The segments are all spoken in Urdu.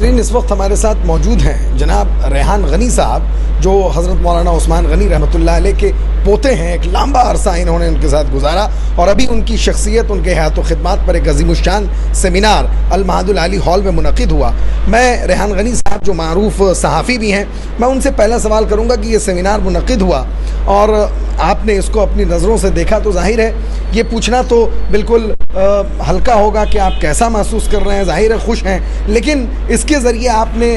اس وقت ہمارے ساتھ موجود ہیں جناب ریحان غنی صاحب، جو حضرت مولانا عثمان غنی رحمۃ اللہ علیہ کے پوتے ہیں۔ ایک لمبا عرصہ انہوں نے ان کے ساتھ گزارا اور ابھی ان کی شخصیت، ان کے حیات و خدمات پر ایک عظیم الشان سیمینار المعہد العالی ہال میں منعقد ہوا۔ میں ریحان غنی صاحب جو معروف صحافی بھی ہیں، میں ان سے پہلا سوال کروں گا کہ یہ سیمینار منعقد ہوا اور آپ نے اس کو اپنی نظروں سے دیکھا تو ظاہر ہے یہ پوچھنا تو بالکل ہلکا ہوگا کہ آپ کیسا محسوس کر رہے ہیں۔ ظاہر ہے خوش ہیں، لیکن اس کے ذریعے آپ نے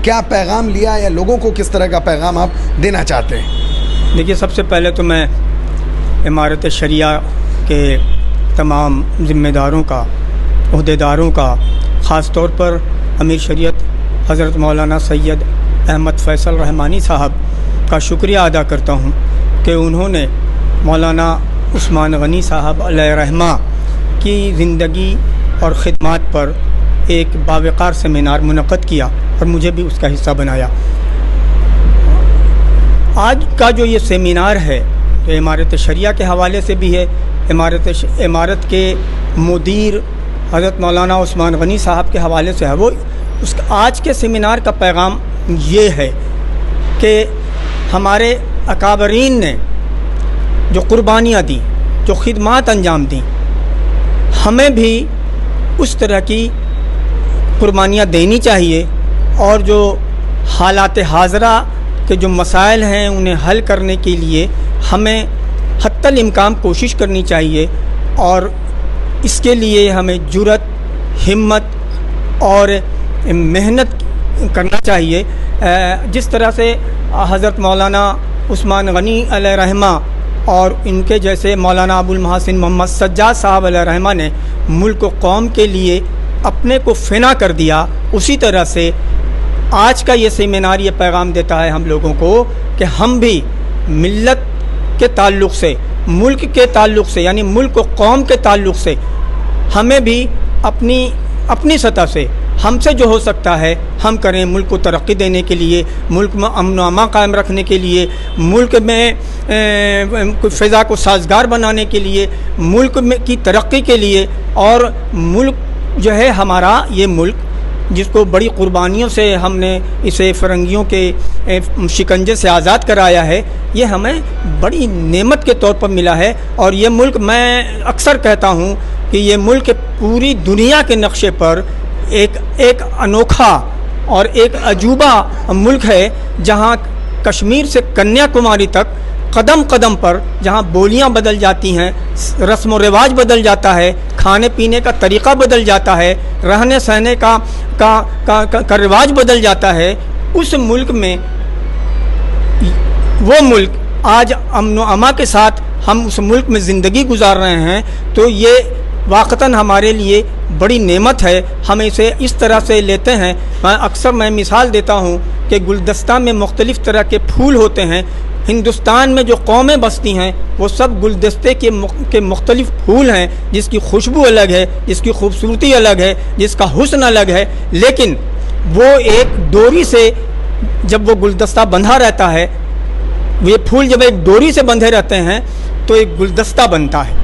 کیا پیغام لیا یا لوگوں کو کس طرح کا پیغام آپ دینا چاہتے ہیں؟ دیکھیے، سب سے پہلے تو میں امارت شریعہ کے تمام ذمہ داروں کا، عہدیداروں کا، خاص طور پر امیر شریعت حضرت مولانا سید احمد فیصل رحمانی صاحب کا شکریہ ادا کرتا ہوں کہ انہوں نے مولانا عثمان غنی صاحب علیہ رحمہ کی زندگی اور خدمات پر ایک باوقار سیمینار منعقد کیا اور مجھے بھی اس کا حصہ بنایا۔ آج کا جو یہ سیمینار ہے، جو امارت شریعہ کے حوالے سے بھی ہے، امارت کے مدیر حضرت مولانا عثمان غنی صاحب کے حوالے سے ہے، وہ آج کے سیمینار کا پیغام یہ ہے کہ ہمارے اکابرین نے جو قربانیاں دیں، جو خدمات انجام دیں، ہمیں بھی اس طرح کی قربانیاں دینی چاہیے اور جو حالات حاضرہ کے جو مسائل ہیں انہیں حل کرنے کے لیے ہمیں حتی الامکان کوشش کرنی چاہیے اور اس کے لیے ہمیں جرأت، ہمت اور محنت کرنا چاہیے۔ جس طرح سے حضرت مولانا عثمان غنی علیہ رحمہ اور ان کے جیسے مولانا ابو المحاسن محمد سجاد صاحب علیہ رحمہ نے ملک و قوم کے لیے اپنے کو فنا کر دیا، اسی طرح سے آج کا یہ سیمینار یہ پیغام دیتا ہے ہم لوگوں کو کہ ہم بھی ملت کے تعلق سے، ملک کے تعلق سے، یعنی ملک و قوم کے تعلق سے ہمیں بھی اپنی سطح سے ہم سے جو ہو سکتا ہے ہم کریں، ملک کو ترقی دینے کے لیے، ملک میں امن و امان قائم رکھنے کے لیے، ملک میں فضا کو سازگار بنانے کے لیے، ملک میں کی ترقی کے لیے، اور ملک جو ہے ہمارا یہ ملک جس کو بڑی قربانیوں سے ہم نے اسے فرنگیوں کے شکنجے سے آزاد کرایا ہے، یہ ہمیں بڑی نعمت کے طور پر ملا ہے۔ اور یہ ملک، میں اکثر کہتا ہوں کہ یہ ملک پوری دنیا کے نقشے پر ایک انوکھا اور ایک عجوبہ ملک ہے، جہاں کشمیر سے کنیا کماری تک قدم قدم پر جہاں بولیاں بدل جاتی ہیں، رسم و رواج بدل جاتا ہے، کھانے پینے کا طریقہ بدل جاتا ہے، رہنے سہنے کا رواج بدل جاتا ہے، اس ملک میں وہ ملک آج امن و امان کے ساتھ ہم اس ملک میں زندگی گزار رہے ہیں، تو یہ واقعتاً ہمارے لیے بڑی نعمت ہے۔ ہم اسے اس طرح سے لیتے ہیں۔ میں مثال دیتا ہوں کہ گلدستہ میں مختلف طرح کے پھول ہوتے ہیں۔ ہندوستان میں جو قومیں بستی ہیں وہ سب گلدستے کے مختلف پھول ہیں، جس کی خوشبو الگ ہے، جس کی خوبصورتی الگ ہے، جس کا حسن الگ ہے، لیکن وہ ایک ڈوری سے جب وہ گلدستہ بندھا رہتا ہے، یہ پھول جب ایک ڈوری سے بندھے رہتے ہیں تو ایک گلدستہ بنتا ہے۔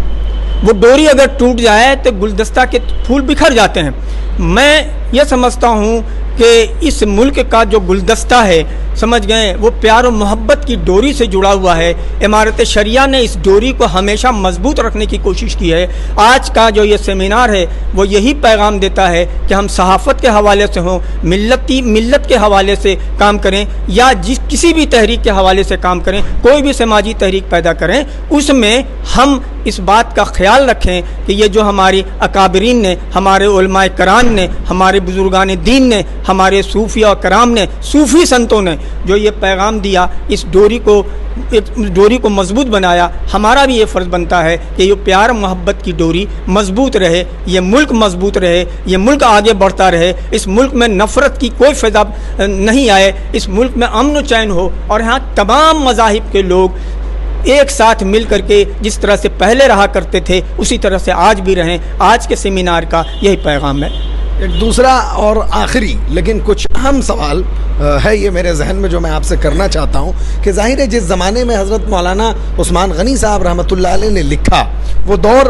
وہ ڈوری اگر ٹوٹ جائے تو گلدستہ کے پھول بکھر جاتے ہیں۔ میں یہ سمجھتا ہوں کہ اس ملک کا جو گلدستہ ہے، سمجھ گئے، وہ پیار و محبت کی ڈوری سے جڑا ہوا ہے۔ امارت شریعہ نے اس ڈوری کو ہمیشہ مضبوط رکھنے کی کوشش کی ہے۔ آج کا جو یہ سیمینار ہے وہ یہی پیغام دیتا ہے کہ ہم صحافت کے حوالے سے ہوں، ملت کے حوالے سے کام کریں، یا کسی بھی تحریک کے حوالے سے کام کریں، کوئی بھی سماجی تحریک پیدا کریں، اس میں ہم اس بات کا خیال رکھیں کہ یہ جو ہماری اکابرین نے، ہمارے علماء کرام نے، ہمارے بزرگان دین نے، ہمارے صوفیہ و کرام نے، صوفی سنتوں نے جو یہ پیغام دیا، اس ڈوری کو مضبوط بنایا، ہمارا بھی یہ فرض بنتا ہے کہ یہ پیار محبت کی ڈوری مضبوط رہے، یہ ملک مضبوط رہے، یہ ملک آگے بڑھتا رہے، اس ملک میں نفرت کی کوئی فضا نہیں آئے، اس ملک میں امن و چین ہو، اور یہاں تمام مذاہب کے لوگ ایک ساتھ مل کر کے جس طرح سے پہلے رہا کرتے تھے اسی طرح سے آج بھی رہیں۔ آج کے سیمینار کا یہی پیغام ہے۔ ایک دوسرا اور آخری لیکن کچھ اہم سوال ہے یہ میرے ذہن میں جو میں آپ سے کرنا چاہتا ہوں کہ ظاہر ہے جس زمانے میں حضرت مولانا عثمان غنی صاحب رحمۃ اللہ علیہ نے لکھا وہ دور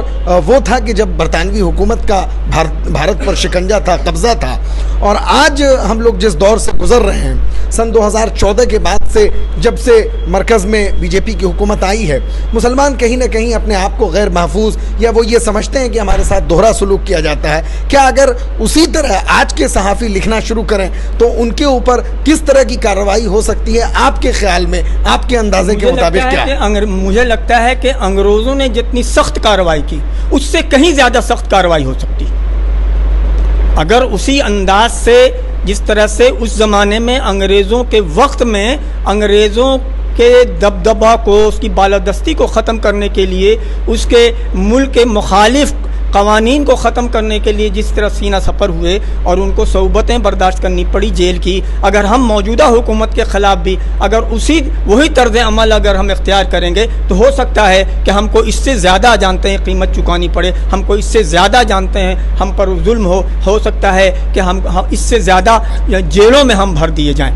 وہ تھا کہ جب برطانوی حکومت کا بھارت پر شکنجہ تھا، قبضہ تھا، اور آج ہم لوگ جس دور سے گزر رہے ہیں سن 2014 کے بعد سے جب سے مرکز میں بی جے پی کی حکومت آئی ہے، مسلمان کہیں نہ کہیں اپنے آپ کو غیر محفوظ یا وہ یہ سمجھتے ہیں کہ ہمارے ساتھ دوہرا سلوک کیا جاتا ہے۔ کیا اگر اسی طرح آج کے صحافی لکھنا شروع کریں تو ان کے اوپر کس طرح کی کارروائی ہو سکتی ہے؟ آپ کے خیال میں، آپ کے اندازے کے مطابق کیا ہے؟ مجھے لگتا ہے کہ انگریزوں نے جتنی سخت کارروائی کی اس سے کہیں زیادہ سخت کارروائی ہو سکتی ہے۔ اگر اسی انداز سے جس طرح سے اس زمانے میں انگریزوں کے وقت میں انگریزوں کے دبدبہ کو، اس کی بالادستی کو ختم کرنے کے لیے، اس کے ملک کے مخالف قوانین کو ختم کرنے کے لیے جس طرح سینہ سپر ہوئے اور ان کو صعوبتیں برداشت کرنی پڑی جیل کی، اگر ہم موجودہ حکومت کے خلاف بھی اگر وہی طرز عمل اگر ہم اختیار کریں گے تو ہو سکتا ہے کہ ہم کو اس سے زیادہ جانتے ہیں قیمت چکانی پڑے، ہم کو اس سے زیادہ جانتے ہیں ہم پر ظلم ہو سکتا ہے کہ ہم اس سے زیادہ جیلوں میں ہم بھر دیے جائیں۔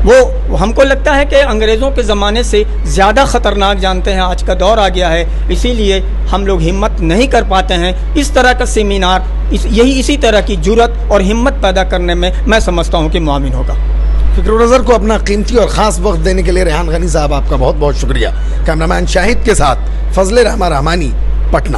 وہ ہم کو لگتا ہے کہ انگریزوں کے زمانے سے زیادہ خطرناک جانتے ہیں، آج کا دور آ گیا ہے، اسی لیے ہم لوگ ہمت نہیں کر پاتے ہیں۔ اس طرح کا سیمینار اسی طرح کی جرأت اور ہمت پیدا کرنے میں سمجھتا ہوں کہ معاون ہوگا۔ فکر النظر کو اپنا قیمتی اور خاص وقت دینے کے لیے ریحان غنی صاحب آپ کا بہت بہت شکریہ۔ کیمرہ مین شاہد کے ساتھ فضل رحمانی، پٹنہ۔